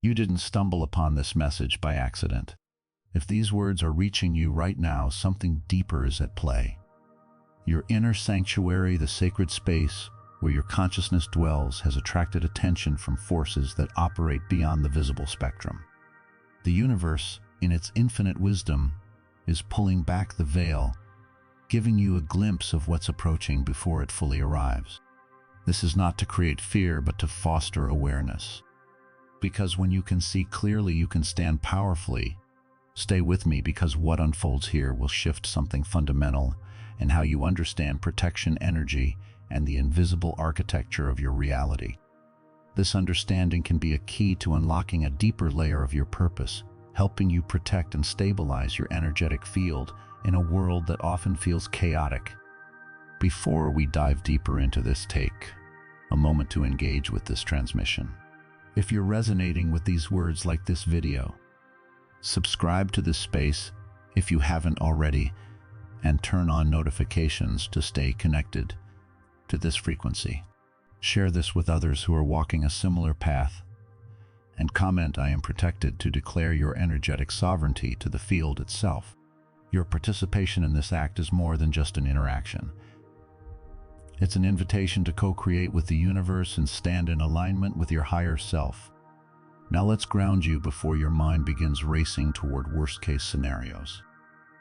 You didn't stumble upon this message by accident. If these words are reaching you right now, something deeper is at play. Your inner sanctuary, the sacred space where your consciousness dwells, has attracted attention from forces that operate beyond the visible spectrum. The universe, in its infinite wisdom, is pulling back the veil, giving you a glimpse of what's approaching before it fully arrives. This is not to create fear, but to foster awareness. Because when you can see clearly, you can stand powerfully. Stay with me, because what unfolds here will shift something fundamental in how you understand protection energy and the invisible architecture of your reality. This understanding can be a key to unlocking a deeper layer of your purpose, helping you protect and stabilize your energetic field in a world that often feels chaotic. Before we dive deeper into this, take a moment to engage with this transmission. If you're resonating with these words like this video, subscribe to this space if you haven't already, and turn on notifications to stay connected to this frequency. Share this with others who are walking a similar path, and comment "I am protected" to declare your energetic sovereignty to the field itself. Your participation in this act is more than just an interaction. It's an invitation to co-create with the universe and stand in alignment with your higher self. Now let's ground you before your mind begins racing toward worst-case scenarios.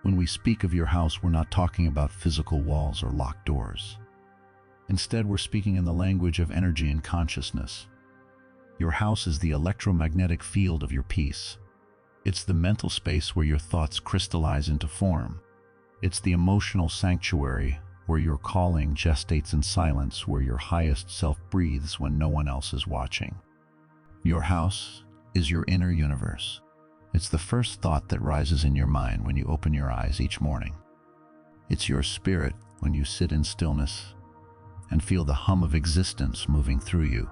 When we speak of your house, we're not talking about physical walls or locked doors. Instead, we're speaking in the language of energy and consciousness. Your house is the electromagnetic field of your peace. It's the mental space where your thoughts crystallize into form. It's the emotional sanctuary where your calling gestates in silence, where your highest self breathes when no one else is watching. Your house is your inner universe. It's the first thought that rises in your mind when you open your eyes each morning. It's your spirit when you sit in stillness and feel the hum of existence moving through you.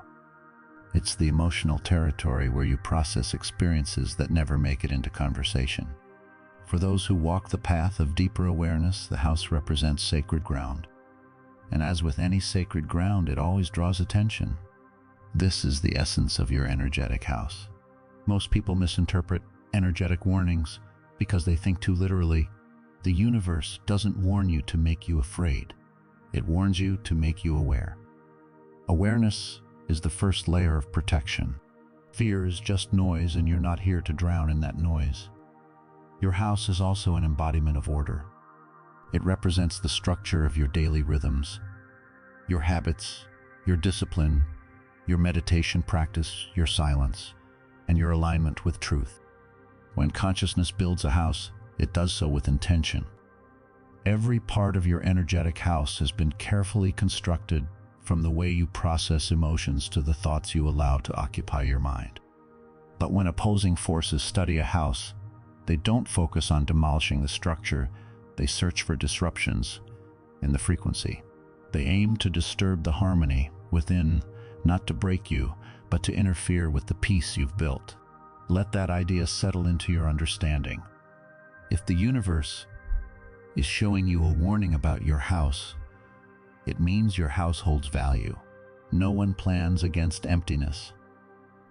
It's the emotional territory where you process experiences that never make it into conversation. For those who walk the path of deeper awareness, the house represents sacred ground. And as with any sacred ground, it always draws attention. This is the essence of your energetic house. Most people misinterpret energetic warnings because they think too literally. The universe doesn't warn you to make you afraid. It warns you to make you aware. Awareness is the first layer of protection. Fear is just noise, and you're not here to drown in that noise. Your house is also an embodiment of order. It represents the structure of your daily rhythms, your habits, your discipline, your meditation practice, your silence, and your alignment with truth. When consciousness builds a house, it does so with intention. Every part of your energetic house has been carefully constructed, from the way you process emotions to the thoughts you allow to occupy your mind. But when opposing forces study a house, they don't focus on demolishing the structure, they search for disruptions in the frequency. They aim to disturb the harmony within, not to break you, but to interfere with the peace you've built. Let that idea settle into your understanding. If the universe is showing you a warning about your house, it means your house holds value. No one plans against emptiness.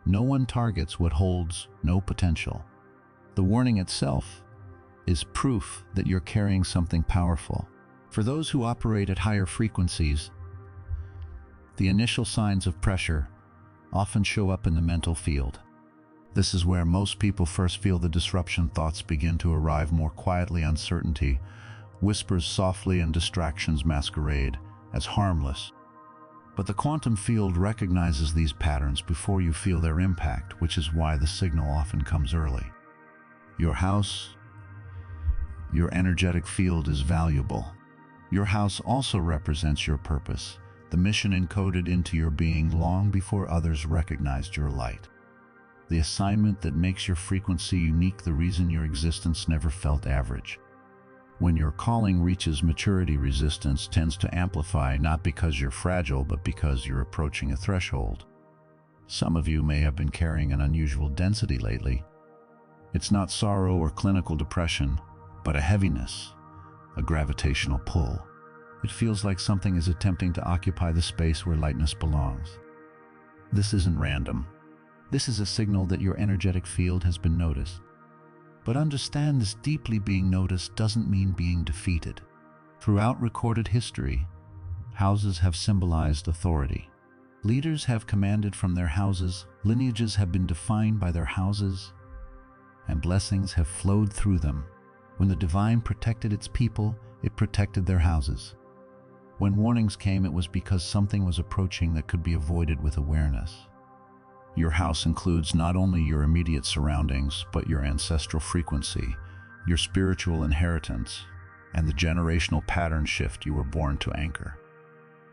No one targets what holds no potential. The warning itself is proof that you're carrying something powerful. For those who operate at higher frequencies, the initial signs of pressure often show up in the mental field. This is where most people first feel the disruption. Thoughts begin to arrive more quietly, uncertainty whispers softly, and distractions masquerade as harmless. But the quantum field recognizes these patterns before you feel their impact, which is why the signal often comes early. Your house, your energetic field, is valuable. Your house also represents your purpose, the mission encoded into your being long before others recognized your light. The assignment that makes your frequency unique, the reason your existence never felt average. When your calling reaches maturity, resistance tends to amplify, not because you're fragile, but because you're approaching a threshold. Some of you may have been carrying an unusual density lately. It's not sorrow or clinical depression, but a heaviness, a gravitational pull. It feels like something is attempting to occupy the space where lightness belongs. This isn't random. This is a signal that your energetic field has been noticed. But understand, this deeply being noticed doesn't mean being defeated. Throughout recorded history, houses have symbolized authority. Leaders have commanded from their houses, lineages have been defined by their houses, and blessings have flowed through them. When the divine protected its people, it protected their houses. When warnings came, it was because something was approaching that could be avoided with awareness. Your house includes not only your immediate surroundings, but your ancestral frequency, your spiritual inheritance, and the generational pattern shift you were born to anchor.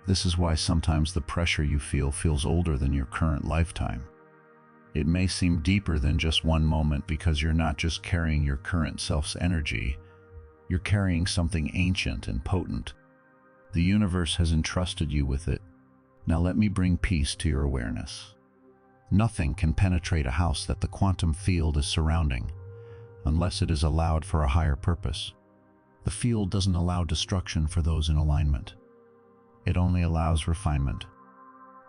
This is why sometimes the pressure you feel feels older than your current lifetime. It may seem deeper than just one moment because you're not just carrying your current self's energy, you're carrying something ancient and potent. The universe has entrusted you with it. Now let me bring peace to your awareness. Nothing can penetrate a house that the quantum field is surrounding, unless it is allowed for a higher purpose. The field doesn't allow destruction for those in alignment. It only allows refinement.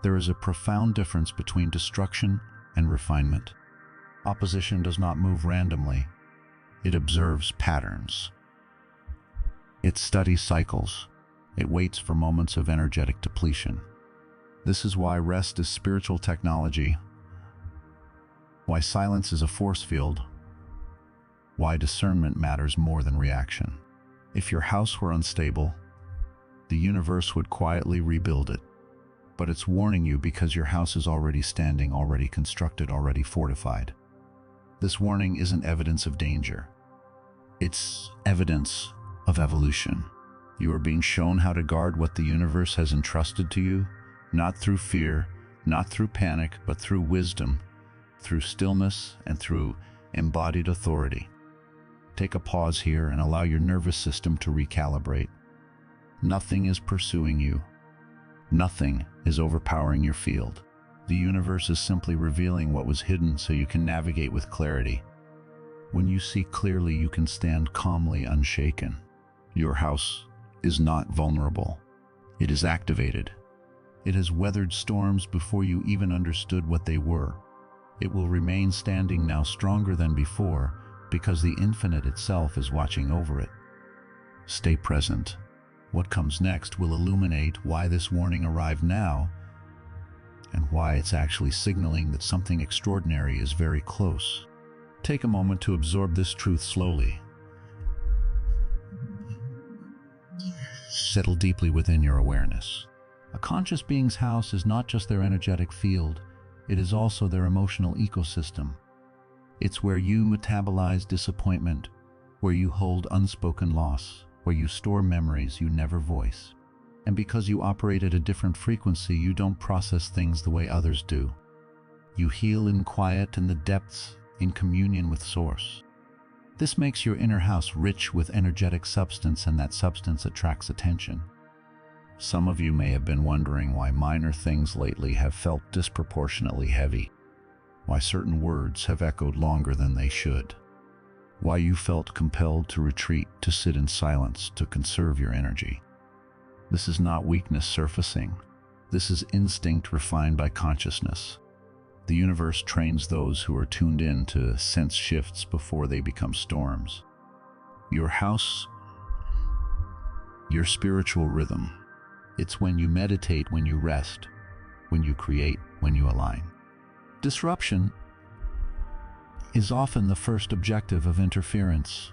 There is a profound difference between destruction and refinement. Opposition does not move randomly. It observes patterns. It studies cycles. It waits for moments of energetic depletion. This is why rest is spiritual technology, why silence is a force field, why discernment matters more than reaction. If your house were unstable, the universe would quietly rebuild it. But it's warning you because your house is already standing, already constructed, already fortified. This warning isn't evidence of danger. It's evidence of evolution. You are being shown how to guard what the universe has entrusted to you, not through fear, not through panic, but through wisdom, through stillness, and through embodied authority. Take a pause here and allow your nervous system to recalibrate. Nothing is pursuing you. Nothing is overpowering your field. The universe is simply revealing what was hidden so you can navigate with clarity. When you see clearly, you can stand calmly, unshaken. Your house is not vulnerable. It is activated. It has weathered storms before you even understood what they were. It will remain standing now, stronger than before, because the infinite itself is watching over it. Stay present. What comes next will illuminate why this warning arrived now, and why it's actually signaling that something extraordinary is very close. Take a moment to absorb this truth slowly. Settle deeply within your awareness. A conscious being's house is not just their energetic field, it is also their emotional ecosystem. It's where you metabolize disappointment, where you hold unspoken loss, where you store memories you never voice. And because you operate at a different frequency, you don't process things the way others do. You heal in quiet, in the depths, in communion with Source. This makes your inner house rich with energetic substance, and that substance attracts attention. Some of you may have been wondering why minor things lately have felt disproportionately heavy, why certain words have echoed longer than they should, why you felt compelled to retreat, to sit in silence, to conserve your energy. This is not weakness surfacing. This is instinct refined by consciousness. The universe trains those who are tuned in to sense shifts before they become storms. Your house, your spiritual rhythm. It's when you meditate, when you rest, when you create, when you align. Disruption is often the first objective of interference,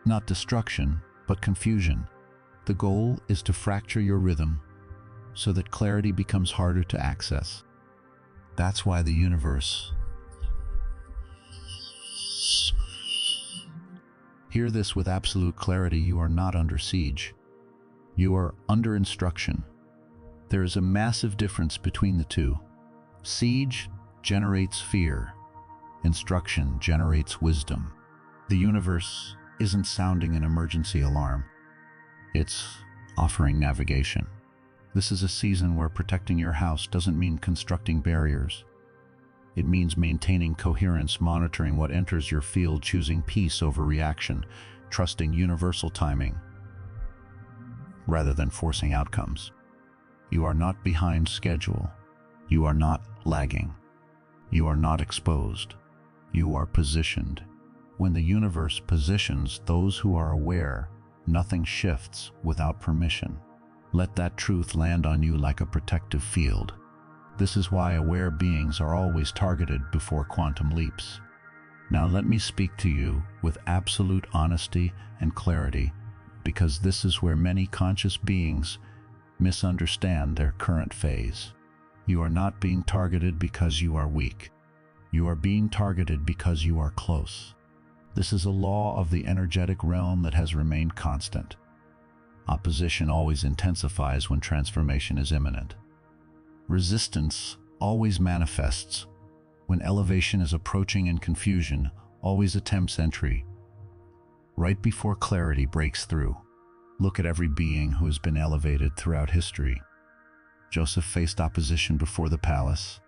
not destruction, but confusion. The goal is to fracture your rhythm so that clarity becomes harder to access. That's why the universe. Hear this with absolute clarity: you are not under siege. You are under instruction. There is a massive difference between the two. Siege generates fear. Instruction generates wisdom. The universe isn't sounding an emergency alarm. It's offering navigation. This is a season where protecting your house doesn't mean constructing barriers. It means maintaining coherence, monitoring what enters your field, choosing peace over reaction, trusting universal timing rather than forcing outcomes. You are not behind schedule. You are not lagging. You are not exposed. You are positioned. When the universe positions those who are aware, nothing shifts without permission. Let that truth land on you like a protective field. This is why aware beings are always targeted before quantum leaps. Now let me speak to you with absolute honesty and clarity, because this is where many conscious beings misunderstand their current phase. You are not being targeted because you are weak. You are being targeted because you are close. This is a law of the energetic realm that has remained constant. Opposition always intensifies when transformation is imminent. Resistance always manifests when elevation is approaching, and confusion always attempts entry right before clarity breaks through. Look at every being who has been elevated throughout history. Joseph faced opposition before the palace.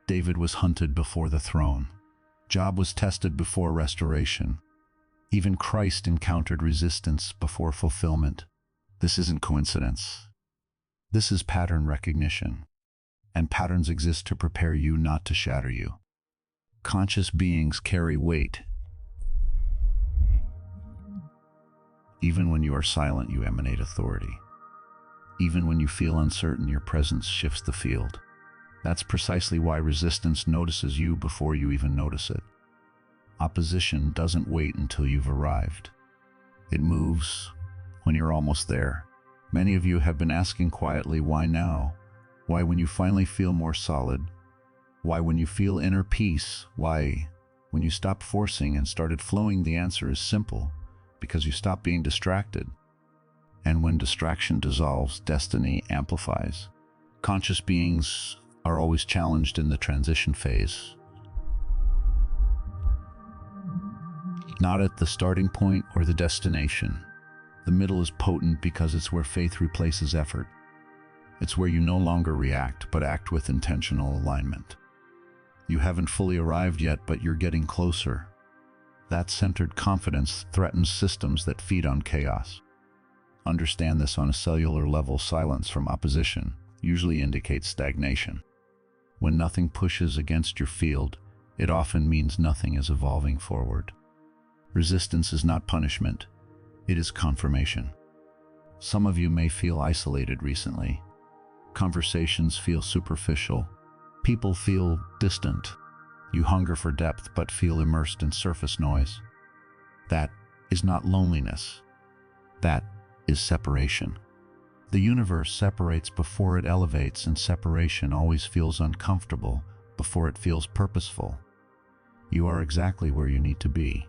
David was hunted before the throne. Job was tested before restoration. Even Christ encountered resistance before fulfillment. This isn't coincidence. This is pattern recognition. And patterns exist to prepare you, not to shatter you. Conscious beings carry weight. Even when you are silent, you emanate authority. Even when you feel uncertain, your presence shifts the field. That's precisely why resistance notices you before you even notice it. Opposition doesn't wait until you've arrived. It moves when you're almost there. Many of you have been asking quietly, why now? Why when you finally feel more solid? Why when you feel inner peace? Why when you stop forcing and started flowing? The answer is simple: because you stop being distracted. And when distraction dissolves, destiny amplifies. Conscious beings are always challenged in the transition phase. Not at the starting point or the destination. The middle is potent because it's where faith replaces effort. It's where you no longer react, but act with intentional alignment. You haven't fully arrived yet, but you're getting closer. That centered confidence threatens systems that feed on chaos. Understand this on a cellular level. Silence from opposition usually indicates stagnation. When nothing pushes against your field, it often means nothing is evolving forward. Resistance is not punishment, it is confirmation. Some of you may feel isolated recently. Conversations feel superficial. People feel distant. You hunger for depth but feel immersed in surface noise. That is not loneliness. That is separation. The universe separates before it elevates, and separation always feels uncomfortable before it feels purposeful. You are exactly where you need to be.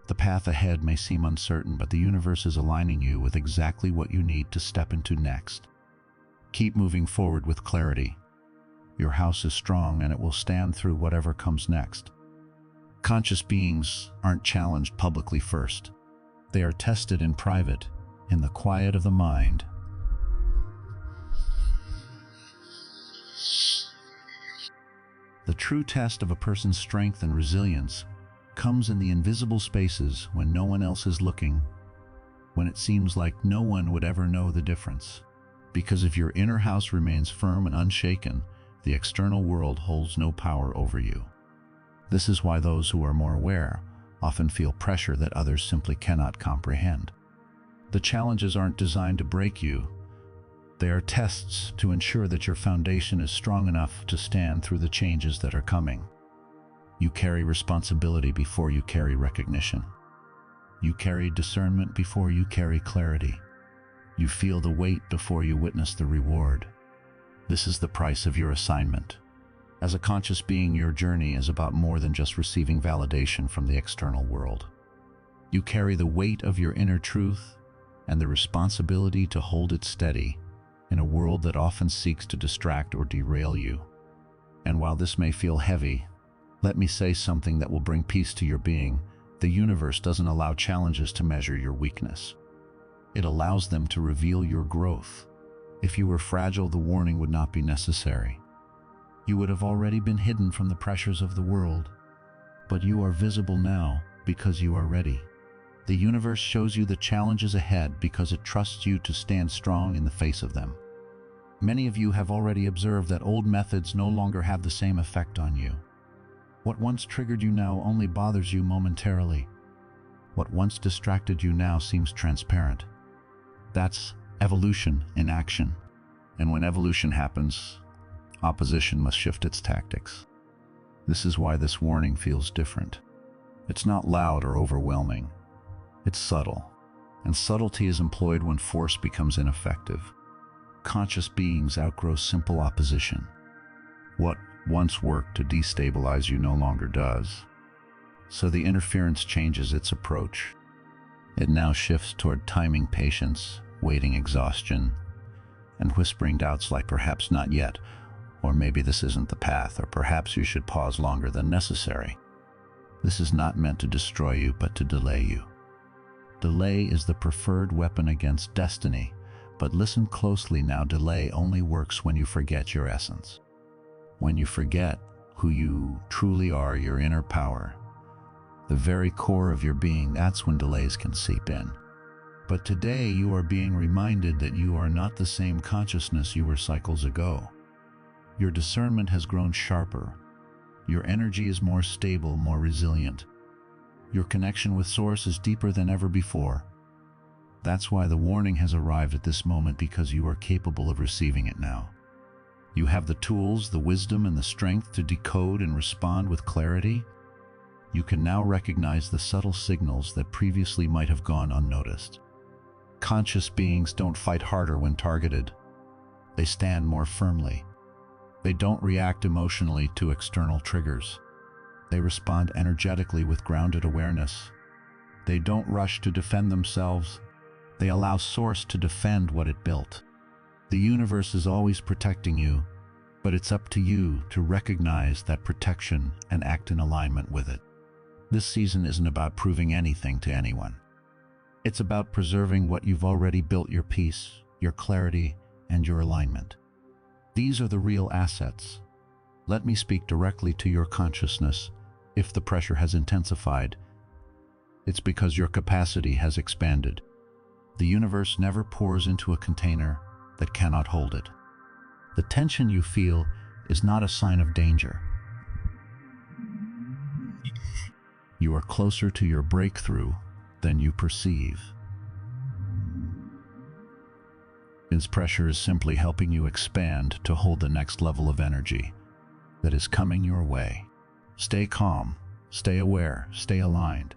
The path ahead may seem uncertain, but the universe is aligning you with exactly what you need to step into next. Keep moving forward with clarity. Your house is strong and it will stand through whatever comes next. Conscious beings aren't challenged publicly first. They are tested in private, in the quiet of the mind. The true test of a person's strength and resilience comes in the invisible spaces when no one else is looking, when it seems like no one would ever know the difference. Because if your inner house remains firm and unshaken, the external world holds no power over you. This is why those who are more aware often feel pressure that others simply cannot comprehend. The challenges aren't designed to break you. They are tests to ensure that your foundation is strong enough to stand through the changes that are coming. You carry responsibility before you carry recognition. You carry discernment before you carry clarity. You feel the weight before you witness the reward. This is the price of your assignment. As a conscious being, your journey is about more than just receiving validation from the external world. You carry the weight of your inner truth and the responsibility to hold it steady in a world that often seeks to distract or derail you. And while this may feel heavy, let me say something that will bring peace to your being. The universe doesn't allow challenges to measure your weakness. It allows them to reveal your growth. If you were fragile, the warning would not be necessary. You would have already been hidden from the pressures of the world. But you are visible now because you are ready. The universe shows you the challenges ahead because it trusts you to stand strong in the face of them. Many of you have already observed that old methods no longer have the same effect on you. What once triggered you now only bothers you momentarily. What once distracted you now seems transparent. That's evolution in action. And when evolution happens, opposition must shift its tactics. This is why this warning feels different. It's not loud or overwhelming. It's subtle. And subtlety is employed when force becomes ineffective. Conscious beings outgrow simple opposition. What once worked to destabilize you no longer does. So the interference changes its approach. It now shifts toward timing patience, waiting exhaustion, and whispering doubts like perhaps not yet, or maybe this isn't the path, or perhaps you should pause longer than necessary. This is not meant to destroy you, but to delay you. Delay is the preferred weapon against destiny, but listen closely now, delay only works when you forget your essence. When you forget who you truly are, your inner power, the very core of your being, that's when delays can seep in. But today you are being reminded that you are not the same consciousness you were cycles ago. Your discernment has grown sharper. Your energy is more stable, more resilient. Your connection with Source is deeper than ever before. That's why the warning has arrived at this moment, because you are capable of receiving it now. You have the tools, the wisdom, and the strength to decode and respond with clarity. You can now recognize the subtle signals that previously might have gone unnoticed. Conscious beings don't fight harder when targeted. They stand more firmly. They don't react emotionally to external triggers. They respond energetically with grounded awareness. They don't rush to defend themselves. They allow Source to defend what it built. The universe is always protecting you, but it's up to you to recognize that protection and act in alignment with it. This season isn't about proving anything to anyone. It's about preserving what you've already built: your peace, your clarity, and your alignment. These are the real assets. Let me speak directly to your consciousness. If the pressure has intensified, it's because your capacity has expanded. The universe never pours into a container that cannot hold it. The tension you feel is not a sign of danger. You are closer to your breakthrough than you perceive. This pressure is simply helping you expand to hold the next level of energy that is coming your way. Stay calm, stay aware, stay aligned.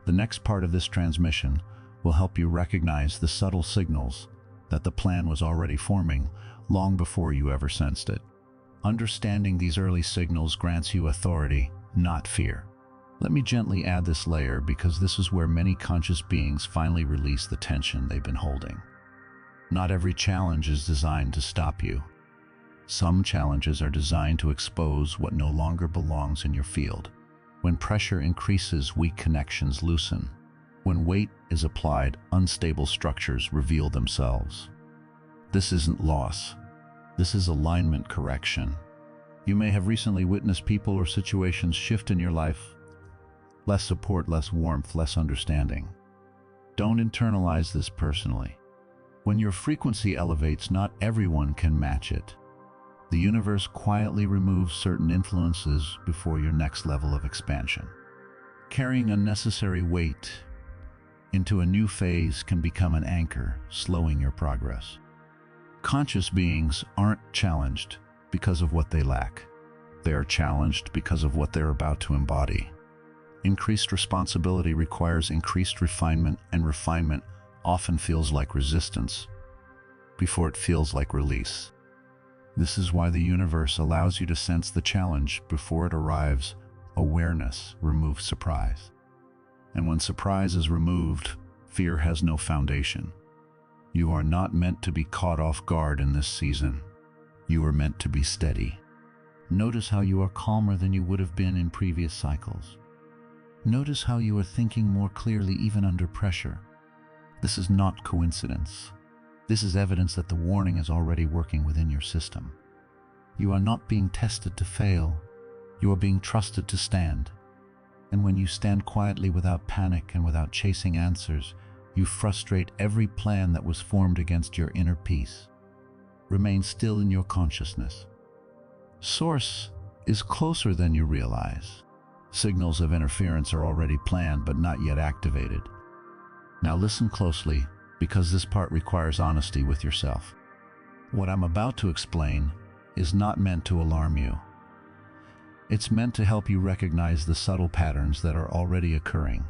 The next part of this transmission will help you recognize the subtle signals that the plan was already forming long before you ever sensed it. Understanding these early signals grants you authority, not fear. Let me gently add this layer, because this is where many conscious beings finally release the tension they've been holding. Not every challenge is designed to stop you. Some challenges are designed to expose what no longer belongs in your field. When pressure increases, weak connections loosen. When weight is applied, unstable structures reveal themselves. This isn't loss. This is alignment correction. You may have recently witnessed people or situations shift in your life. Less support, less warmth, less understanding. Don't internalize this personally. When your frequency elevates, not everyone can match it. The universe quietly removes certain influences before your next level of expansion. Carrying unnecessary weight into a new phase can become an anchor, slowing your progress. Conscious beings aren't challenged because of what they lack. They are challenged because of what they're about to embody. Increased responsibility requires increased refinement, and refinement often feels like resistance before it feels like release. This is why the universe allows you to sense the challenge before it arrives. Awareness removes surprise. And when surprise is removed, fear has no foundation. You are not meant to be caught off guard in this season. You are meant to be steady. Notice how you are calmer than you would have been in previous cycles. Notice how you are thinking more clearly even under pressure. This is not coincidence. This is evidence that the warning is already working within your system. You are not being tested to fail. You are being trusted to stand. And when you stand quietly without panic and without chasing answers, you frustrate every plan that was formed against your inner peace. Remain still in your consciousness. Source is closer than you realize. Signals of interference are already planned but not yet activated. Now listen closely, because this part requires honesty with yourself. What I'm about to explain is not meant to alarm you. It's meant to help you recognize the subtle patterns that are already occurring,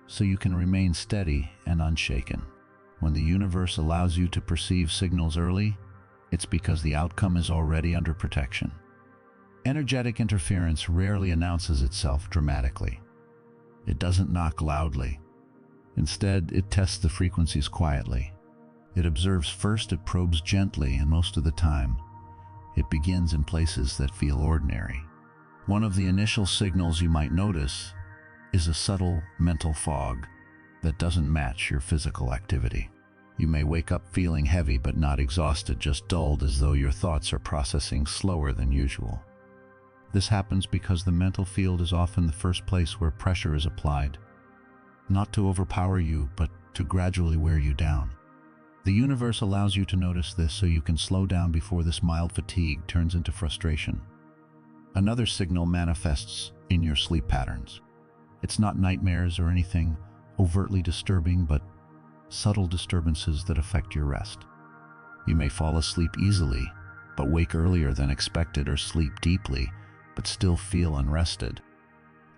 so you can remain steady and unshaken. When the universe allows you to perceive signals early, it's because the outcome is already under protection. Energetic interference rarely announces itself dramatically. It doesn't knock loudly. Instead, it tests the frequencies quietly. It observes first, it probes gently, and most of the time, it begins in places that feel ordinary. One of the initial signals you might notice is a subtle mental fog that doesn't match your physical activity. You may wake up feeling heavy but not exhausted, just dulled, as though your thoughts are processing slower than usual. This happens because the mental field is often the first place where pressure is applied, not to overpower you, but to gradually wear you down. The universe allows you to notice this so you can slow down before this mild fatigue turns into frustration. Another signal manifests in your sleep patterns. It's not nightmares or anything overtly disturbing, but subtle disturbances that affect your rest. You may fall asleep easily, but wake earlier than expected, or sleep deeply, but still feel unrested.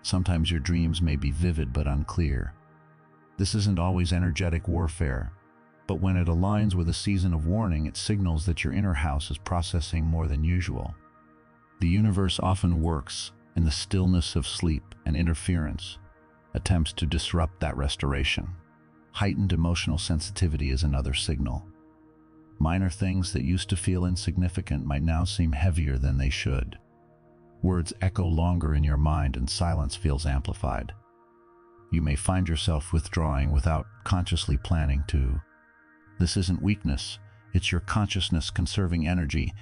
Sometimes your dreams may be vivid but unclear. This isn't always energetic warfare, but when it aligns with a season of warning, it signals that your inner house is processing more than usual. The universe often works in the stillness of sleep, and interference attempts to disrupt that restoration. Heightened emotional sensitivity is another signal. Minor things that used to feel insignificant might now seem heavier than they should. Words echo longer in your mind, and silence feels amplified. You may find yourself withdrawing without consciously planning to. This isn't weakness, it's your consciousness conserving energy,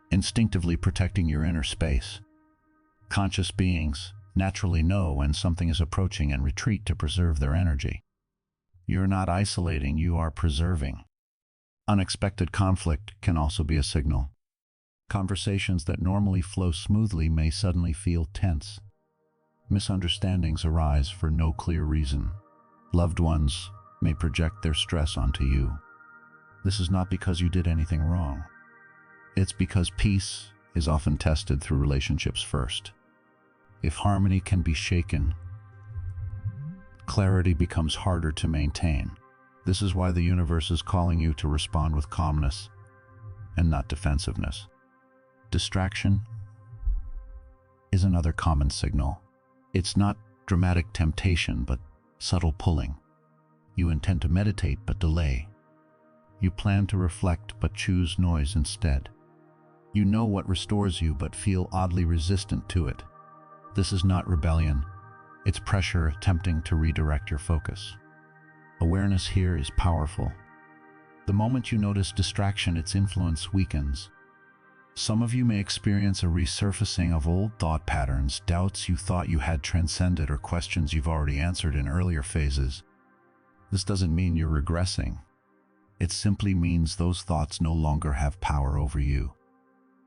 instinctively protecting your inner space. Conscious beings naturally know when something is approaching and retreat to preserve their energy. You're not isolating, you are preserving. Unexpected conflict can also be a signal. Conversations that normally flow smoothly may suddenly feel tense. Misunderstandings arise for no clear reason. Loved ones may project their stress onto you. This is not because you did anything wrong. It's because peace is often tested through relationships first. If harmony can be shaken, clarity becomes harder to maintain. This is why the universe is calling you to respond with calmness and not defensiveness. Distraction is another common signal. It's not dramatic temptation, but subtle pulling. You intend to meditate but delay. You plan to reflect but choose noise instead. You know what restores you but feel oddly resistant to it. This is not rebellion. It's pressure attempting to redirect your focus. Awareness here is powerful. The moment you notice distraction, its influence weakens. Some of you may experience a resurfacing of old thought patterns, doubts you thought you had transcended, or questions you've already answered in earlier phases. This doesn't mean you're regressing. It simply means those thoughts no longer have power over you.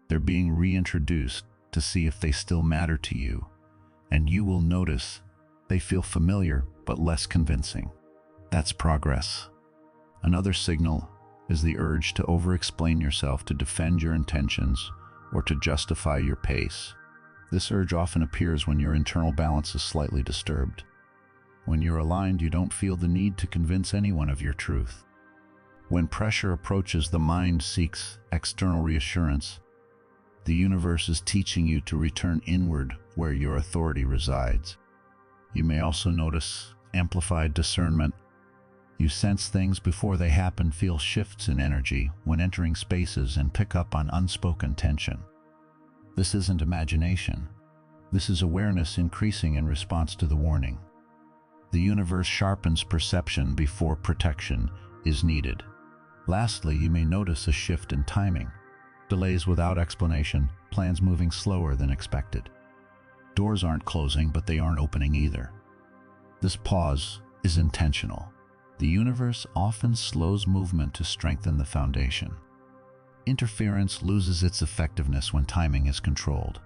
They're being reintroduced to see if they still matter to you, and you will notice they feel familiar but less convincing. That's progress. Another signal is the urge to over-explain yourself, to defend your intentions, or to justify your pace. This urge often appears when your internal balance is slightly disturbed. When you're aligned, you don't feel the need to convince anyone of your truth. When pressure approaches, the mind seeks external reassurance. The universe is teaching you to return inward where your authority resides. You may also notice amplified discernment. You sense things before they happen, feel shifts in energy when entering spaces, and pick up on unspoken tension. This isn't imagination. This is awareness increasing in response to the warning. The universe sharpens perception before protection is needed. Lastly, you may notice a shift in timing. Delays without explanation, plans moving slower than expected. Doors aren't closing, but they aren't opening either. This pause is intentional. The universe often slows movement to strengthen the foundation. Interference loses its effectiveness when timing is controlled.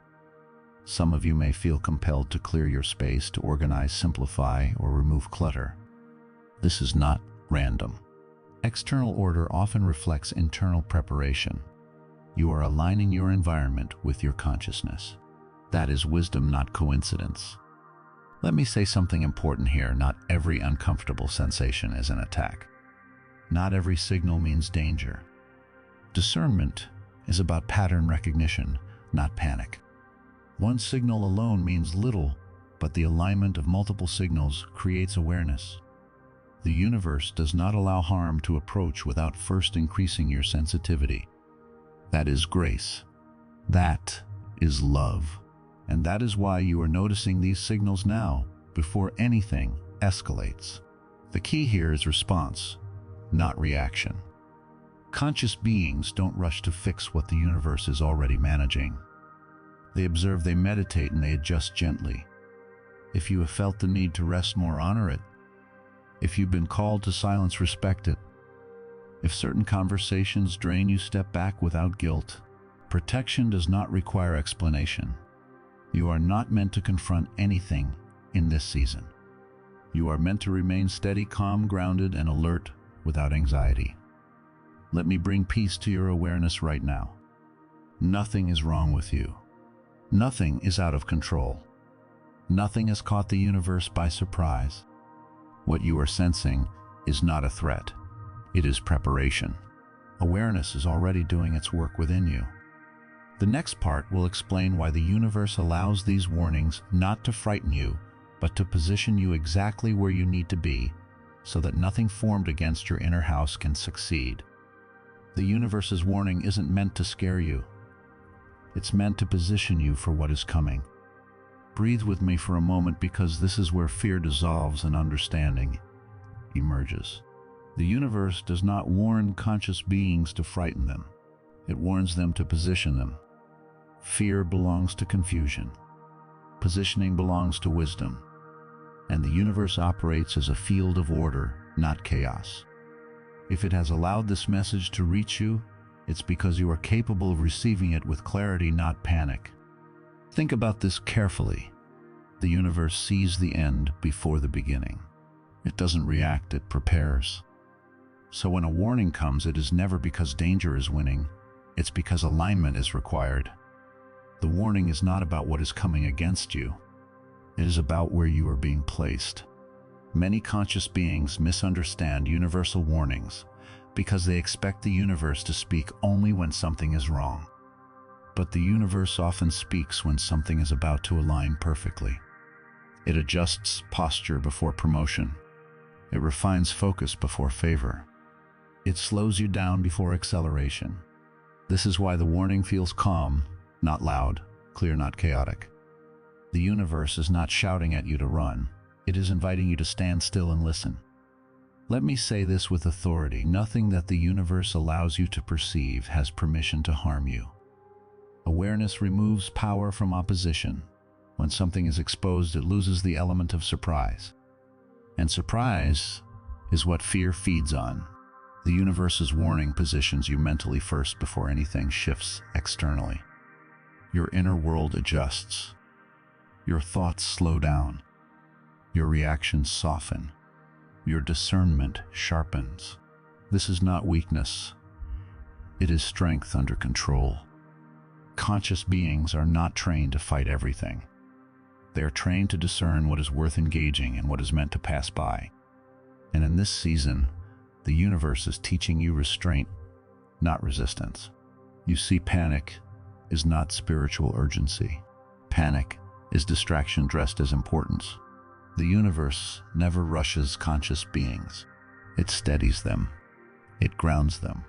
Some of you may feel compelled to clear your space, to organize, simplify, or remove clutter. This is not random. External order often reflects internal preparation. You are aligning your environment with your consciousness. That is wisdom, not coincidence. Let me say something important here. Not every uncomfortable sensation is an attack. Not every signal means danger. Discernment is about pattern recognition, not panic. One signal alone means little, but the alignment of multiple signals creates awareness. The universe does not allow harm to approach without first increasing your sensitivity. That is grace. That is love. And that is why you are noticing these signals now, before anything escalates. The key here is response, not reaction. Conscious beings don't rush to fix what the universe is already managing. They observe, they meditate, and they adjust gently. If you have felt the need to rest more, honor it. If you've been called to silence, respect it. If certain conversations drain you, step back without guilt. Protection does not require explanation. You are not meant to confront anything in this season. You are meant to remain steady, calm, grounded, and alert without anxiety. Let me bring peace to your awareness right now. Nothing is wrong with you. Nothing is out of control. Nothing has caught the universe by surprise. What you are sensing is not a threat. It is preparation. Awareness is already doing its work within you. The next part will explain why the universe allows these warnings not to frighten you, but to position you exactly where you need to be, so that nothing formed against your inner house can succeed. The universe's warning isn't meant to scare you. It's meant to position you for what is coming. Breathe with me for a moment, because this is where fear dissolves and understanding emerges. The universe does not warn conscious beings to frighten them. It warns them to position them. Fear belongs to confusion. Positioning belongs to wisdom. And the universe operates as a field of order, not chaos. If it has allowed this message to reach you, it's because you are capable of receiving it with clarity, not panic. Think about this carefully. The universe sees the end before the beginning. It doesn't react, it prepares. So when a warning comes, it is never because danger is winning. It's because alignment is required. The warning is not about what is coming against you. It is about where you are being placed. Many conscious beings misunderstand universal warnings because they expect the universe to speak only when something is wrong. But the universe often speaks when something is about to align perfectly. It adjusts posture before promotion. It refines focus before favor. It slows you down before acceleration. This is why the warning feels calm, not loud, clear, not chaotic. The universe is not shouting at you to run. It is inviting you to stand still and listen. Let me say this with authority: nothing that the universe allows you to perceive has permission to harm you. Awareness removes power from opposition. When something is exposed, it loses the element of surprise. And surprise is what fear feeds on. The universe's warning positions you mentally first before anything shifts externally. Your inner world adjusts. Your thoughts slow down. Your reactions soften. Your discernment sharpens. This is not weakness. It is strength under control. Conscious beings are not trained to fight everything. They are trained to discern what is worth engaging and what is meant to pass by. And in this season, the universe is teaching you restraint, not resistance. You see, panic is not spiritual urgency. Panic is distraction dressed as importance. The universe never rushes conscious beings. It steadies them. It grounds them.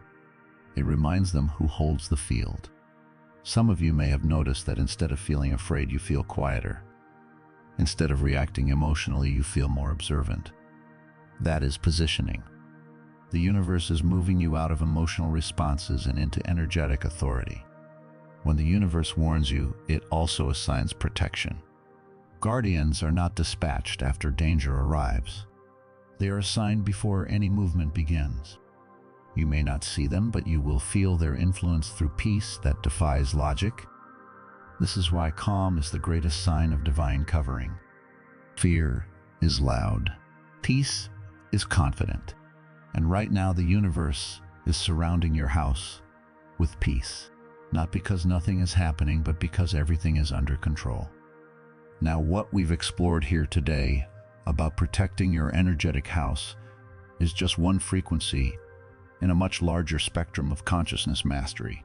It reminds them who holds the field. Some of you may have noticed that instead of feeling afraid, you feel quieter. Instead of reacting emotionally, you feel more observant. That is positioning. The universe is moving you out of emotional responses and into energetic authority. When the universe warns you, it also assigns protection. Guardians are not dispatched after danger arrives. They are assigned before any movement begins. You may not see them, but you will feel their influence through peace that defies logic. This is why calm is the greatest sign of divine covering. Fear is loud. Peace is confident. And right now the universe is surrounding your house with peace. Not because nothing is happening, but because everything is under control. Now, what we've explored here today about protecting your energetic house is just one frequency in a much larger spectrum of consciousness mastery.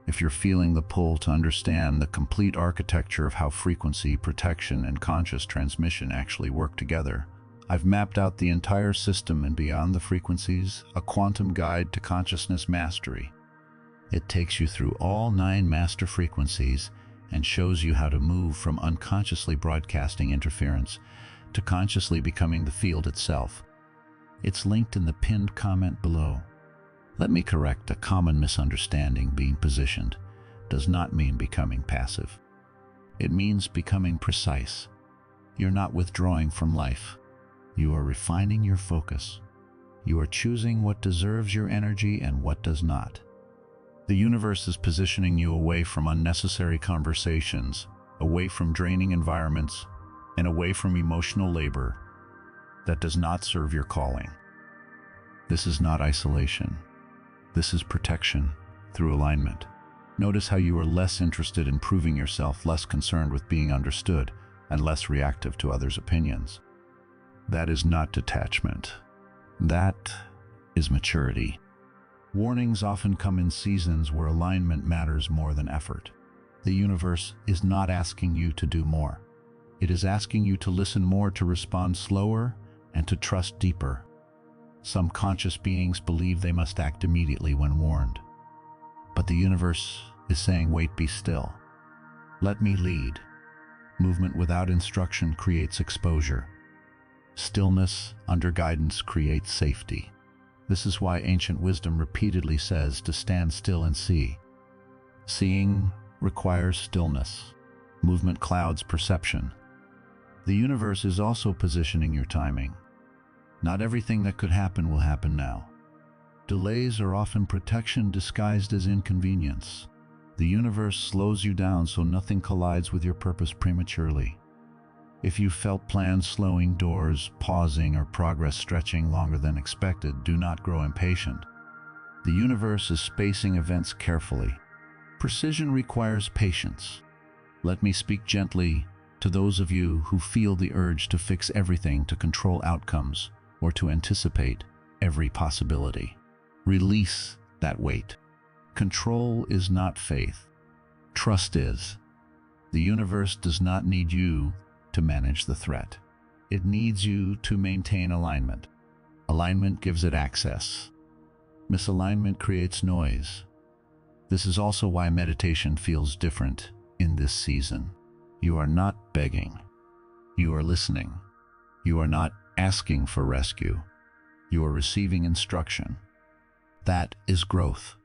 If you're feeling the pull to understand the complete architecture of how frequency, protection, and conscious transmission actually work together, I've mapped out the entire system and beyond the frequencies, a quantum guide to consciousness mastery. It takes you through all 9 master frequencies and shows you how to move from unconsciously broadcasting interference to consciously becoming the field itself. It's linked in the pinned comment below. Let me correct a common misunderstanding. Being positioned does not mean becoming passive. It means becoming precise. You're not withdrawing from life. You are refining your focus. You are choosing what deserves your energy and what does not. The universe is positioning you away from unnecessary conversations, away from draining environments, and away from emotional labor that does not serve your calling. This is not isolation. This is protection through alignment. Notice how you are less interested in proving yourself, less concerned with being understood, and less reactive to others' opinions. That is not detachment. That is maturity. Warnings often come in seasons where alignment matters more than effort. The universe is not asking you to do more. It is asking you to listen more, to respond slower, and to trust deeper. Some conscious beings believe they must act immediately when warned. But the universe is saying, wait, be still. Let me lead. Movement without instruction creates exposure. Stillness under guidance creates safety. This is why ancient wisdom repeatedly says to stand still and see. Seeing requires stillness. Movement clouds perception. The universe is also positioning your timing. Not everything that could happen will happen now. Delays are often protection disguised as inconvenience. The universe slows you down so nothing collides with your purpose prematurely. If you felt plans slowing, doors pausing, or progress stretching longer than expected, do not grow impatient. The universe is spacing events carefully. Precision requires patience. Let me speak gently to those of you who feel the urge to fix everything, to control outcomes, or to anticipate every possibility. Release that weight. Control is not faith. Trust is. The universe does not need you to manage the threat. It needs you to maintain alignment. Alignment gives it access. Misalignment creates noise. This is also why meditation feels different in this season. You are not begging. You are listening. You are not asking for rescue. You are receiving instruction. That is growth.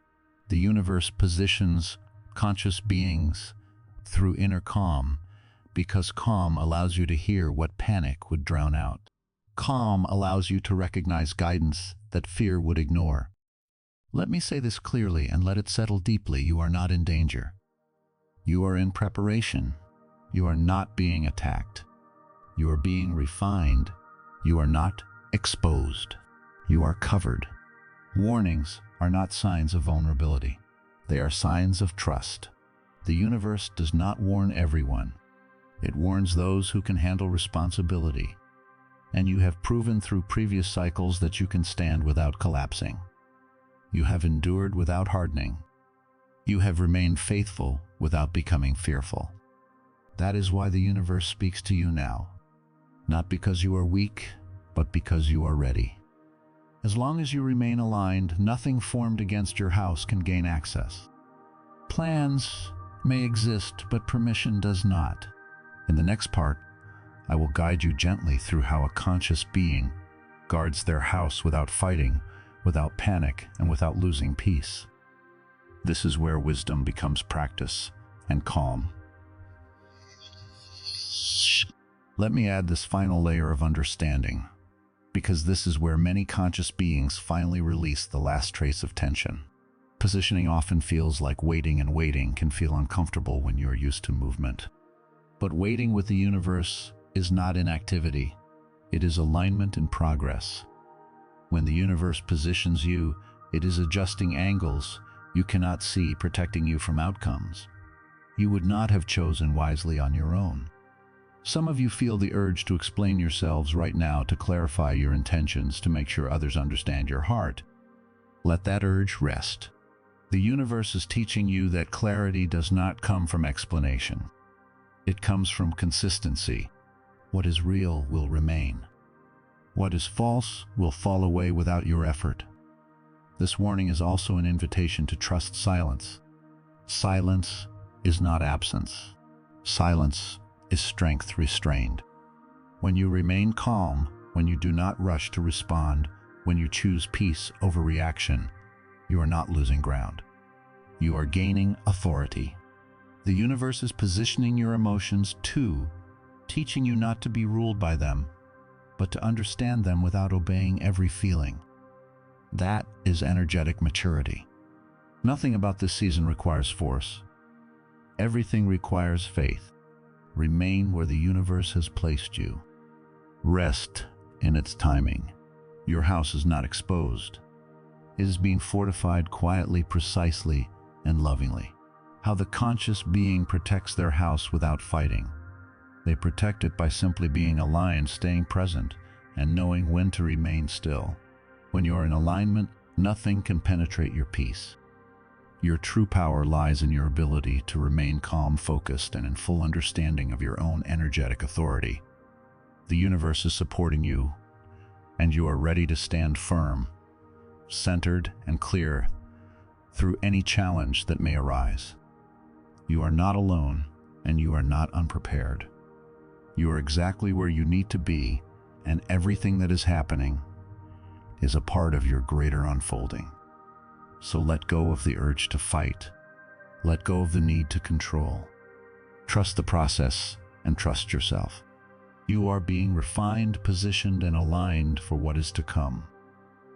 The universe positions conscious beings through inner calm, because calm allows you to hear what panic would drown out. Calm allows you to recognize guidance that fear would ignore. Let me say this clearly and let it settle deeply. You are not in danger. You are in preparation. You are not being attacked. You are being refined. You are not exposed. You are covered. Warnings are not signs of vulnerability. They are signs of trust. The universe does not warn everyone. It warns those who can handle responsibility. And you have proven through previous cycles that you can stand without collapsing. You have endured without hardening. You have remained faithful without becoming fearful. That is why the universe speaks to you now. Not because you are weak, but because you are ready. As long as you remain aligned, nothing formed against your house can gain access. Plans may exist, but permission does not. In the next part, I will guide you gently through how a conscious being guards their house without fighting, without panic, and without losing peace. This is where wisdom becomes practice and calm. Let me add this final layer of understanding. because this is where many conscious beings finally release the last trace of tension. Positioning often feels like waiting, and waiting can feel uncomfortable when you're used to movement. But waiting with the universe is not inactivity. It is alignment in progress. When the universe positions you, it is adjusting angles you cannot see, protecting you from outcomes you would not have chosen wisely on your own. Some of you feel the urge to explain yourselves right now, to clarify your intentions, to make sure others understand your heart. Let that urge rest. The universe is teaching you that clarity does not come from explanation. It comes from consistency. What is real will remain. What is false will fall away without your effort. This warning is also an invitation to trust silence. Silence is not absence. Silence is strength restrained. When you remain calm, when you do not rush to respond, when you choose peace over reaction, you are not losing ground. You are gaining authority. The universe is positioning your emotions too, teaching you not to be ruled by them, but to understand them without obeying every feeling. That is energetic maturity. Nothing about this season requires force. Everything requires faith. Remain where the universe has placed you. Rest in its timing. Your house is not exposed. It is being fortified quietly, precisely, and lovingly. How the conscious being protects their house without fighting. They protect it by simply being aligned, staying present, and knowing when to remain still. When you are in alignment, nothing can penetrate your peace. Your true power lies in your ability to remain calm, focused, and in full understanding of your own energetic authority. The universe is supporting you, and you are ready to stand firm, centered, and clear through any challenge that may arise. You are not alone, and you are not unprepared. You are exactly where you need to be, and everything that is happening is a part of your greater unfolding. So let go of the urge to fight. Let go of the need to control. Trust the process and trust yourself. You are being refined, positioned, and aligned for what is to come.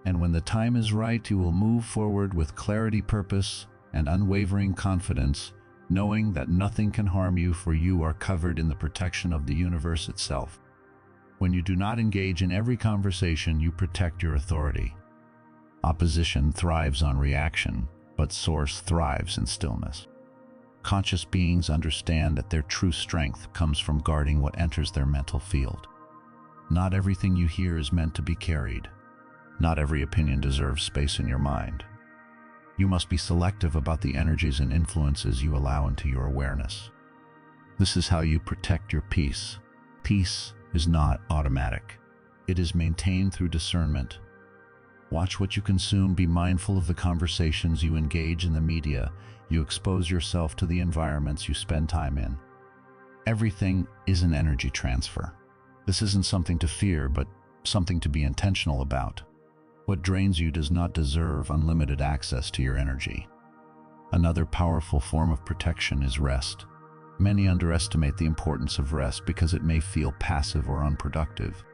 And when the time is right, you will move forward with clarity, purpose, and unwavering confidence, knowing that nothing can harm you, for you are covered in the protection of the universe itself. When you do not engage in every conversation, you protect your authority. Opposition thrives on reaction, but source thrives in stillness. Conscious beings understand that their true strength comes from guarding what enters their mental field. Not everything you hear is meant to be carried. Not every opinion deserves space in your mind. You must be selective about the energies and influences you allow into your awareness. This is how you protect your peace. Peace is not automatic. It is maintained through discernment. Watch what you consume. Be mindful of the conversations you engage in the media. You expose yourself to the environments you spend time in. Everything is an energy transfer. This isn't something to fear, but something to be intentional about. What drains you does not deserve unlimited access to your energy. Another powerful form of protection is rest. Many underestimate the importance of rest because it may feel passive or unproductive.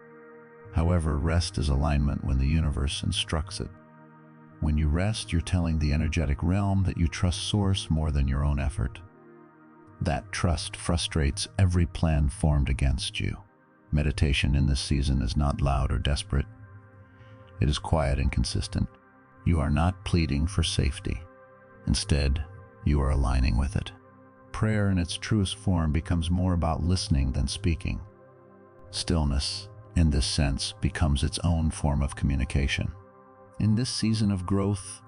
However, rest is alignment when the universe instructs it. When you rest, you're telling the energetic realm that you trust Source more than your own effort. That trust frustrates every plan formed against you. Meditation in this season is not loud or desperate. It is quiet and consistent. You are not pleading for safety. Instead, you are aligning with it. Prayer in its truest form becomes more about listening than speaking. Stillness, in this sense, becomes its own form of communication. In this season of growth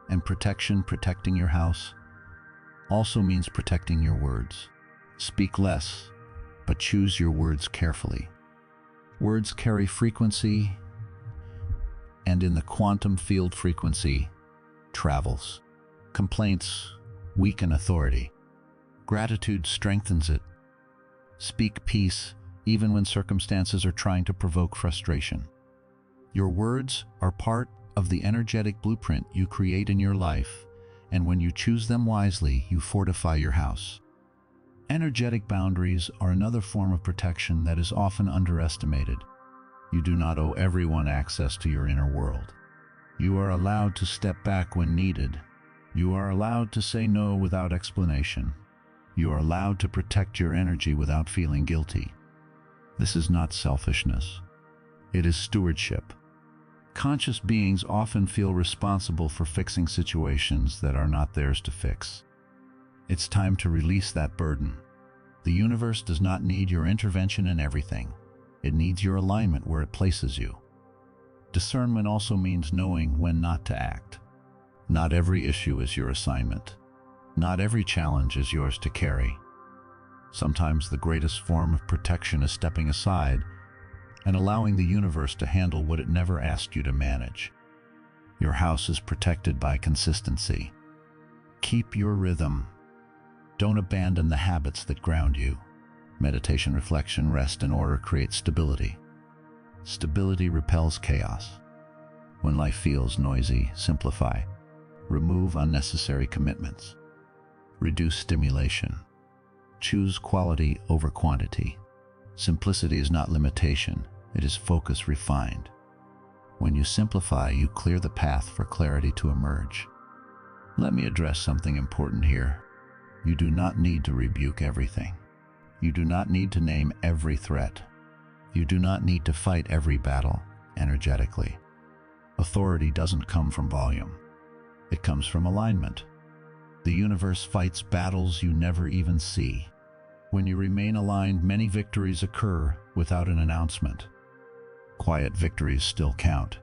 and protection, protecting your house also means protecting your words. Speak less, but choose your words carefully. Words carry frequency, and in the quantum field, frequency travels. Complaints weaken authority. Gratitude strengthens it. Speak peace even when circumstances are trying to provoke frustration. Your words are part of the energetic blueprint you create in your life, and when you choose them wisely, you fortify your house. Energetic boundaries are another form of protection that is often underestimated. You do not owe everyone access to your inner world. You are allowed to step back when needed. You are allowed to say no without explanation. You are allowed to protect your energy without feeling guilty. This is not selfishness. It is stewardship. Conscious beings often feel responsible for fixing situations that are not theirs to fix. It's time to release that burden. The universe does not need your intervention in everything. It needs your alignment where it places you. Discernment also means knowing when not to act. Not every issue is your assignment. Not every challenge is yours to carry. Sometimes the greatest form of protection is stepping aside and allowing the universe to handle what it never asked you to manage. Your house is protected by consistency. Keep your rhythm. Don't abandon the habits that ground you. Meditation, reflection, rest, and order create stability. Stability repels chaos. When life feels noisy, simplify. Remove unnecessary commitments. Reduce stimulation. Choose quality over quantity. Simplicity is not limitation, it is focus refined. When you simplify, you clear the path for clarity to emerge. Let me address something important here. You do not need to rebuke everything. You do not need to name every threat. You do not need to fight every battle energetically. Authority doesn't come from volume. It comes from alignment. The universe fights battles you never even see. When you remain aligned, many victories occur without an announcement. Quiet victories still count.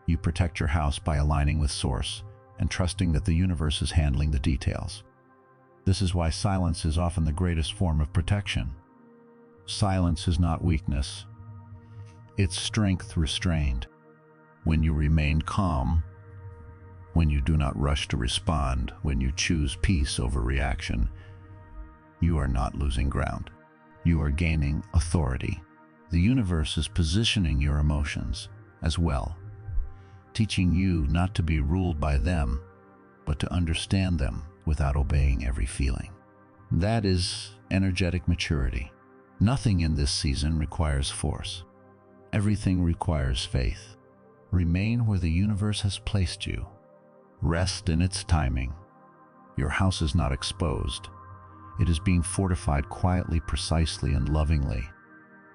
You protect your house by aligning with Source and trusting that the universe is handling the details. This is why silence is often the greatest form of protection. Silence is not weakness. It's strength restrained. When you remain calm, when you do not rush to respond, when you choose peace over reaction, you are not losing ground. You are gaining authority. The universe is positioning your emotions as well, teaching you not to be ruled by them, but to understand them without obeying every feeling. That is energetic maturity. Nothing in this season requires force. Everything requires faith. Remain where the universe has placed you. Rest in its timing. Your house is not exposed. It is being fortified quietly, precisely, and lovingly.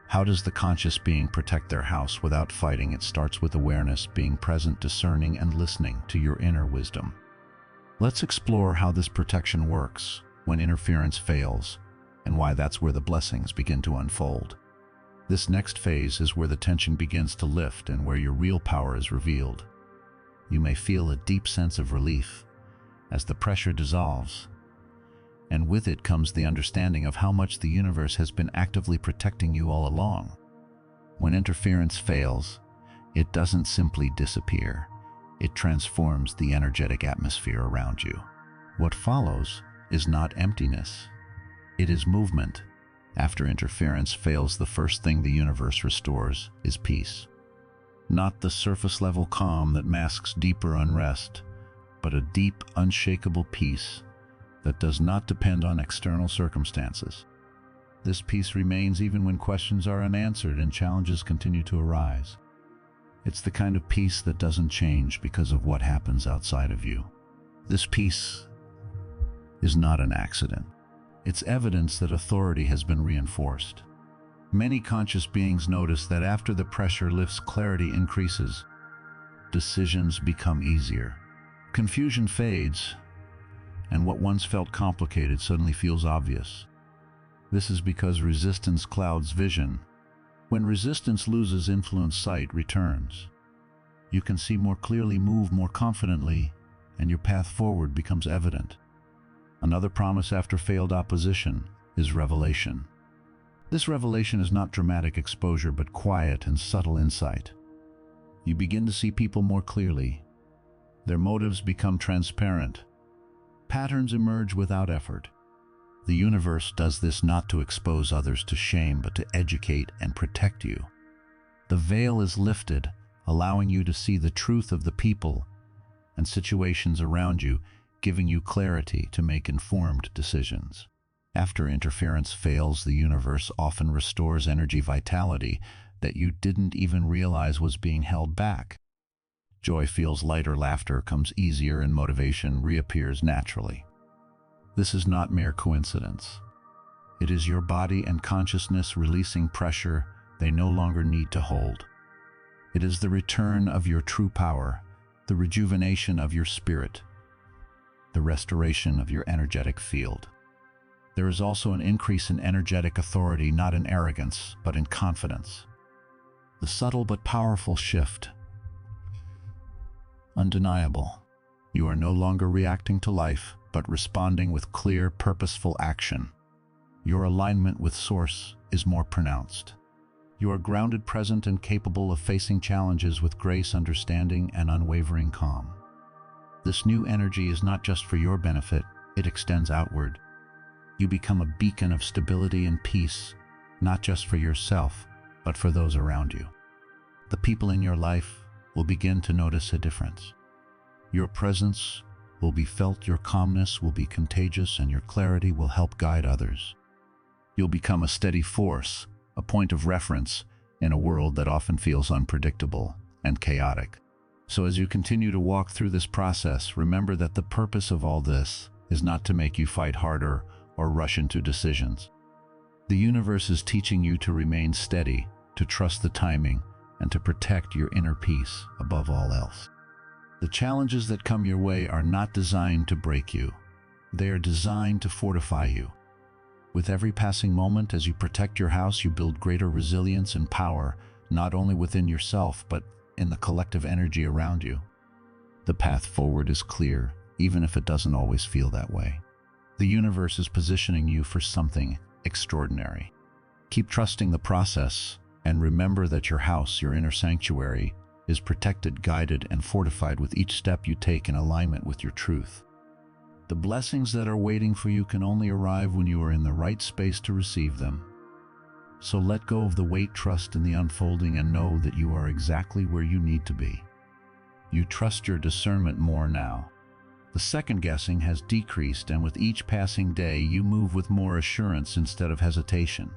How does the conscious being protect their house without fighting? It starts with awareness, being present, discerning, and listening to your inner wisdom. Let's explore how this protection works when interference fails, and why that's where the blessings begin to unfold. This next phase is where the tension begins to lift and where your real power is revealed. You may feel a deep sense of relief as the pressure dissolves, and with it comes the understanding of how much the universe has been actively protecting you all along. When interference fails, it doesn't simply disappear. It transforms the energetic atmosphere around you. What follows is not emptiness. It is movement. After interference fails, the first thing the universe restores is peace. Not the surface-level calm that masks deeper unrest, but a deep, unshakable peace that does not depend on external circumstances. This peace remains even when questions are unanswered and challenges continue to arise. It's the kind of peace that doesn't change because of what happens outside of you. This peace is not an accident. It's evidence that authority has been reinforced. Many conscious beings notice that after the pressure lifts, clarity increases. Decisions become easier. Confusion fades, and what once felt complicated suddenly feels obvious. This is because resistance clouds vision. When resistance loses influence, sight returns. You can see more clearly, move more confidently, and your path forward becomes evident. Another promise after failed opposition is revelation. This revelation is not dramatic exposure, but quiet and subtle insight. You begin to see people more clearly. Their motives become transparent. Patterns emerge without effort. The universe does this not to expose others to shame, but to educate and protect you. The veil is lifted, allowing you to see the truth of the people and situations around you, giving you clarity to make informed decisions. After interference fails, the universe often restores energy vitality, that you didn't even realize was being held back. Joy feels lighter, laughter comes easier, and motivation reappears naturally. This is not mere coincidence. It is your body and consciousness releasing pressure they no longer need to hold. It is the return of your true power, the rejuvenation of your spirit, the restoration of your energetic field. There is also an increase in energetic authority, not in arrogance, but in confidence. The subtle but powerful shift. Undeniable. You are no longer reacting to life, but responding with clear, purposeful action. Your alignment with Source is more pronounced. You are grounded, present, and capable of facing challenges with grace, understanding, and unwavering calm. This new energy is not just for your benefit, it extends outward. You become a beacon of stability and peace, not just for yourself, but for those around you. The people in your life will begin to notice a difference. Your presence will be felt, your calmness will be contagious, and your clarity will help guide others. You'll become a steady force, a point of reference in a world that often feels unpredictable and chaotic. So as you continue to walk through this process, remember that the purpose of all this is not to make you fight harder or rush into decisions. The universe is teaching you to remain steady, to trust the timing, and to protect your inner peace above all else. The challenges that come your way are not designed to break you. They are designed to fortify you. With every passing moment, as you protect your house, you build greater resilience and power, not only within yourself, but in the collective energy around you. The path forward is clear, even if it doesn't always feel that way. The universe is positioning you for something extraordinary. Keep trusting the process, and remember that your house, your inner sanctuary, is protected, guided, and fortified with each step you take in alignment with your truth. The blessings that are waiting for you can only arrive when you are in the right space to receive them. So let go of the weight, trust in the unfolding, and know that you are exactly where you need to be. You trust your discernment more now. The second guessing has decreased, and with each passing day, you move with more assurance instead of hesitation.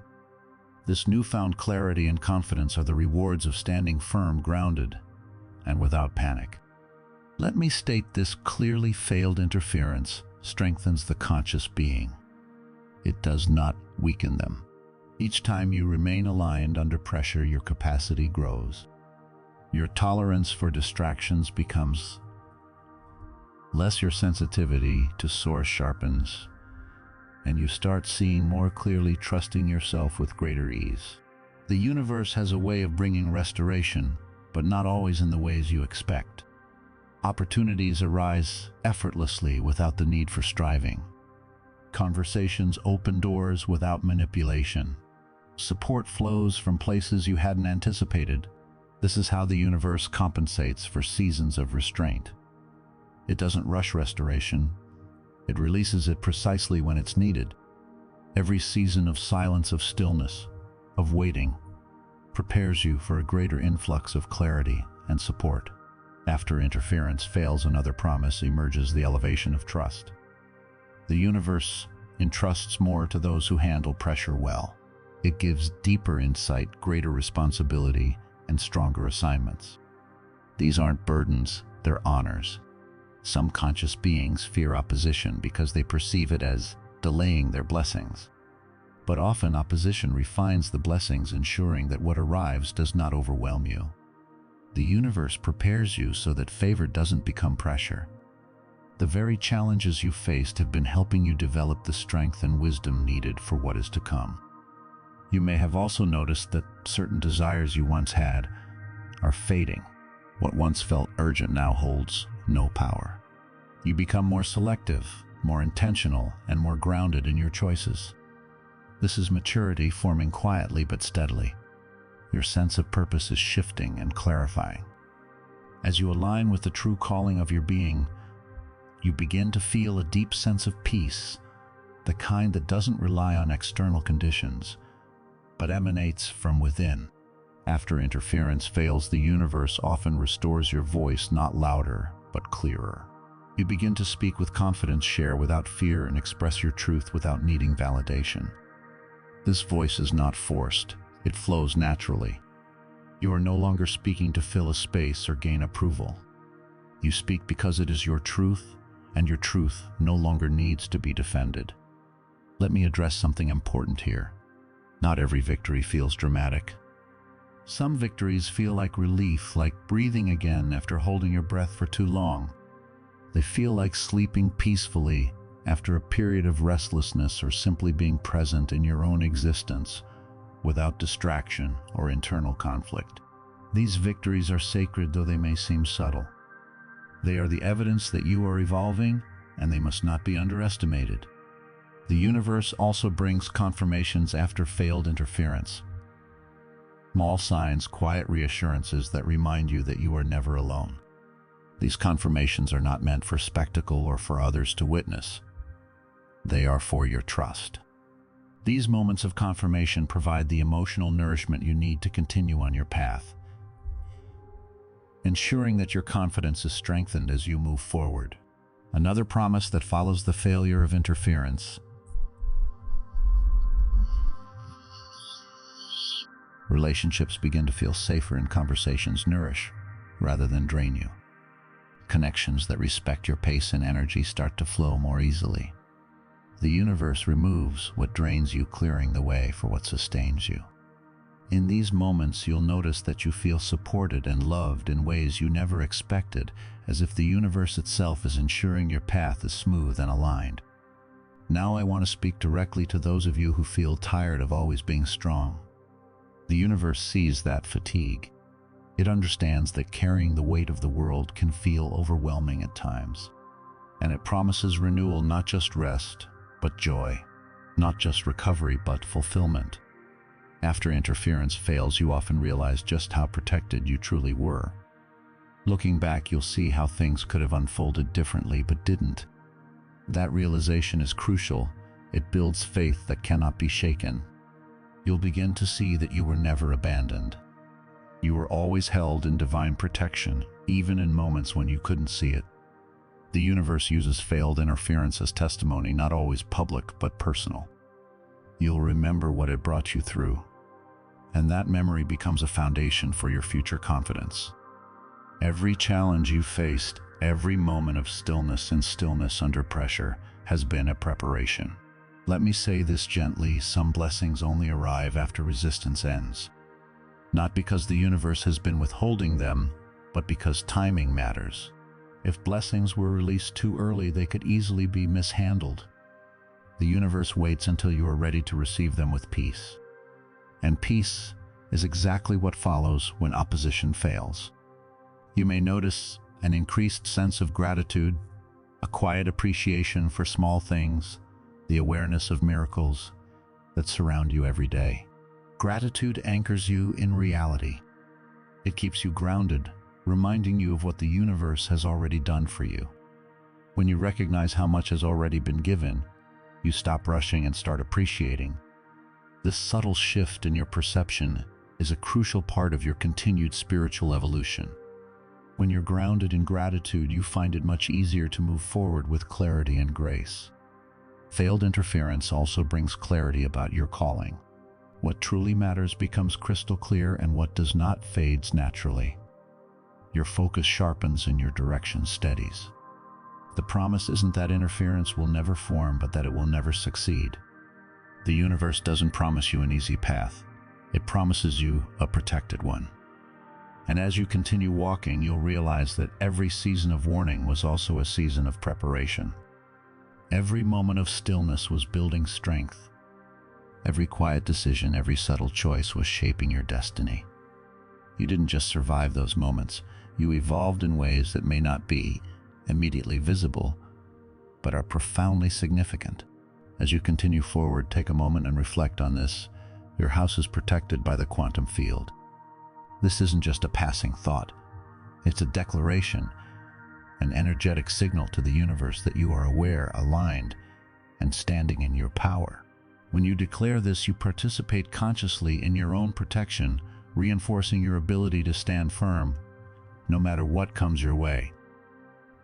This newfound clarity and confidence are the rewards of standing firm, grounded, and without panic. Let me state this clearly: failed interference strengthens the conscious being. It does not weaken them. Each time you remain aligned under pressure, your capacity grows. Your tolerance for distractions becomes less, your sensitivity to source sharpens, and you start seeing more clearly, trusting yourself with greater ease. The universe has a way of bringing restoration, but not always in the ways you expect. Opportunities arise effortlessly without the need for striving. Conversations open doors without manipulation. Support flows from places you hadn't anticipated. This is how the universe compensates for seasons of restraint. It doesn't rush restoration. It releases it precisely when it's needed. Every season of silence, of stillness, of waiting, prepares you for a greater influx of clarity and support. After interference fails, another promise emerges: the elevation of trust. The universe entrusts more to those who handle pressure well. It gives deeper insight, greater responsibility, and stronger assignments. These aren't burdens, they're honors. Some conscious beings fear opposition because they perceive it as delaying their blessings. But often opposition refines the blessings, ensuring that what arrives does not overwhelm you. The universe prepares you so that favor doesn't become pressure. The very challenges you faced have been helping you develop the strength and wisdom needed for what is to come. You may have also noticed that certain desires you once had are fading. What once felt urgent now holds no power. You become more selective, more intentional, and more grounded in your choices. This is maturity forming quietly but steadily. Your sense of purpose is shifting and clarifying. As you align with the true calling of your being, you begin to feel a deep sense of peace, the kind that doesn't rely on external conditions, but emanates from within. After interference fails, the universe often restores your voice, not louder, but clearer. You begin to speak with confidence, share without fear, and express your truth without needing validation. This voice is not forced, it flows naturally. You are no longer speaking to fill a space or gain approval. You speak because it is your truth, and your truth no longer needs to be defended. Let me address something important here. Not every victory feels dramatic. Some victories feel like relief, like breathing again after holding your breath for too long. They feel like sleeping peacefully after a period of restlessness, or simply being present in your own existence without distraction or internal conflict. These victories are sacred, though they may seem subtle. They are the evidence that you are evolving, and they must not be underestimated. The universe also brings confirmations after failed interference. Small signs, quiet reassurances that remind you that you are never alone. These confirmations are not meant for spectacle or for others to witness. They are for your trust. These moments of confirmation provide the emotional nourishment you need to continue on your path, ensuring that your confidence is strengthened as you move forward. Another promise that follows the failure of interference: relationships begin to feel safer and conversations nourish rather than drain you. Connections that respect your pace and energy start to flow more easily. The universe removes what drains you, clearing the way for what sustains you. In these moments, you'll notice that you feel supported and loved in ways you never expected, as if the universe itself is ensuring your path is smooth and aligned. Now I want to speak directly to those of you who feel tired of always being strong. The universe sees that fatigue. It understands that carrying the weight of the world can feel overwhelming at times. And it promises renewal, not just rest, but joy. Not just recovery, but fulfillment. After interference fails, you often realize just how protected you truly were. Looking back, you'll see how things could have unfolded differently, but didn't. That realization is crucial. It builds faith that cannot be shaken. You'll begin to see that you were never abandoned. You were always held in divine protection, even in moments when you couldn't see it. The universe uses failed interference as testimony, not always public, but personal. You'll remember what it brought you through, and that memory becomes a foundation for your future confidence. Every challenge you faced, every moment of stillness under pressure, has been a preparation. Let me say this gently: some blessings only arrive after resistance ends. Not because the universe has been withholding them, but because timing matters. If blessings were released too early, they could easily be mishandled. The universe waits until you are ready to receive them with peace. And peace is exactly what follows when opposition fails. You may notice an increased sense of gratitude, a quiet appreciation for small things, the awareness of miracles that surround you every day. Gratitude anchors you in reality. It keeps you grounded, reminding you of what the universe has already done for you. When you recognize how much has already been given, you stop rushing and start appreciating. This subtle shift in your perception is a crucial part of your continued spiritual evolution. When you're grounded in gratitude, you find it much easier to move forward with clarity and grace. Failed interference also brings clarity about your calling. What truly matters becomes crystal clear, and what does not fades naturally. Your focus sharpens and your direction steadies. The promise isn't that interference will never form, but that it will never succeed. The universe doesn't promise you an easy path. It promises you a protected one. And as you continue walking, you'll realize that every season of warning was also a season of preparation. Every moment of stillness was building strength. Every quiet decision, every subtle choice was shaping your destiny. You didn't just survive those moments. You evolved in ways that may not be immediately visible, but are profoundly significant. As you continue forward, take a moment and reflect on this. Your house is protected by the quantum field. This isn't just a passing thought. It's a declaration, an energetic signal to the universe that you are aware, aligned, and standing in your power. When you declare this, you participate consciously in your own protection, reinforcing your ability to stand firm, no matter what comes your way.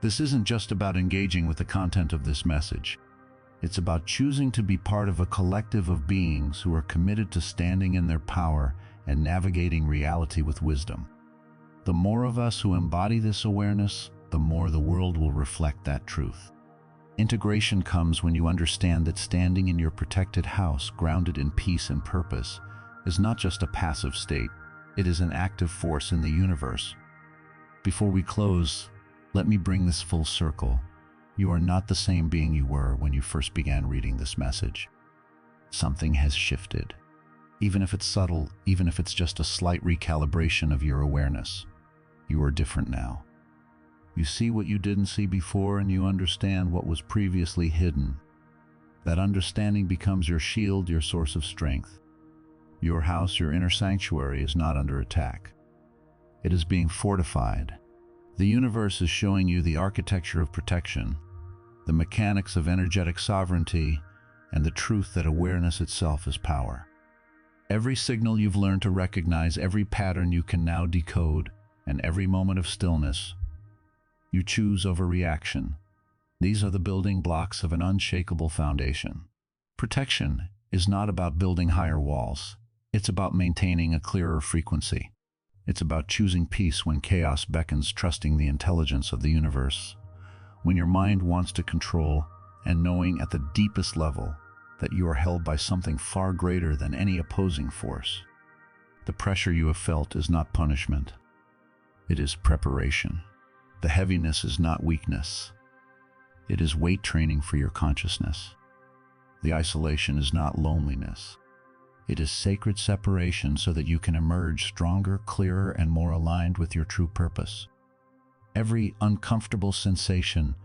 This isn't just about engaging with the content of this message. It's about choosing to be part of a collective of beings who are committed to standing in their power and navigating reality with wisdom. The more of us who embody this awareness, the more the world will reflect that truth. Integration comes when you understand that standing in your protected house, grounded in peace and purpose, is not just a passive state, it is an active force in the universe. Before we close, let me bring this full circle. You are not the same being you were when you first began reading this message. Something has shifted. Even if it's subtle, even if it's just a slight recalibration of your awareness, you are different now. You see what you didn't see before, and you understand what was previously hidden. That understanding becomes your shield, your source of strength. Your house, your inner sanctuary, is not under attack. It is being fortified. The universe is showing you the architecture of protection, the mechanics of energetic sovereignty, and the truth that awareness itself is power. Every signal you've learned to recognize, every pattern you can now decode, and every moment of stillness you choose over reaction. These are the building blocks of an unshakable foundation. Protection is not about building higher walls. It's about maintaining a clearer frequency. It's about choosing peace when chaos beckons, trusting the intelligence of the universe. When your mind wants to control, and knowing at the deepest level that you are held by something far greater than any opposing force. The pressure you have felt is not punishment. It is preparation. The heaviness is not weakness. It is weight training for your consciousness. The isolation is not loneliness. It is sacred separation so that you can emerge stronger, clearer, and more aligned with your true purpose. Every uncomfortable sensation,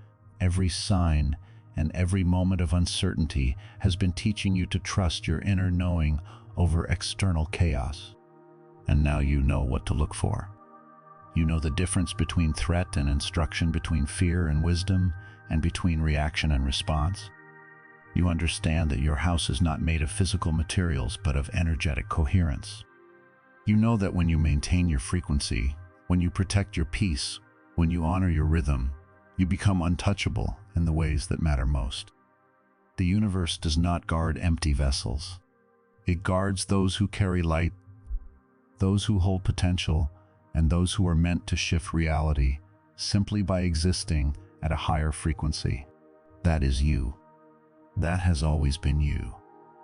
every sign, and every moment of uncertainty has been teaching you to trust your inner knowing over external chaos. And now you know what to look for. You know the difference between threat and instruction, between fear and wisdom, and between reaction and response. You understand that your house is not made of physical materials, but of energetic coherence. You know that when you maintain your frequency, when you protect your peace, when you honor your rhythm, you become untouchable in the ways that matter most. The universe does not guard empty vessels. It guards those who carry light, those who hold potential, and those who are meant to shift reality simply by existing at a higher frequency. That is you. That has always been you.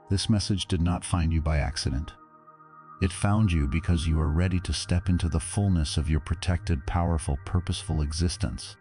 This message did not find you by accident. It found you because you are ready to step into the fullness of your protected, powerful, purposeful existence.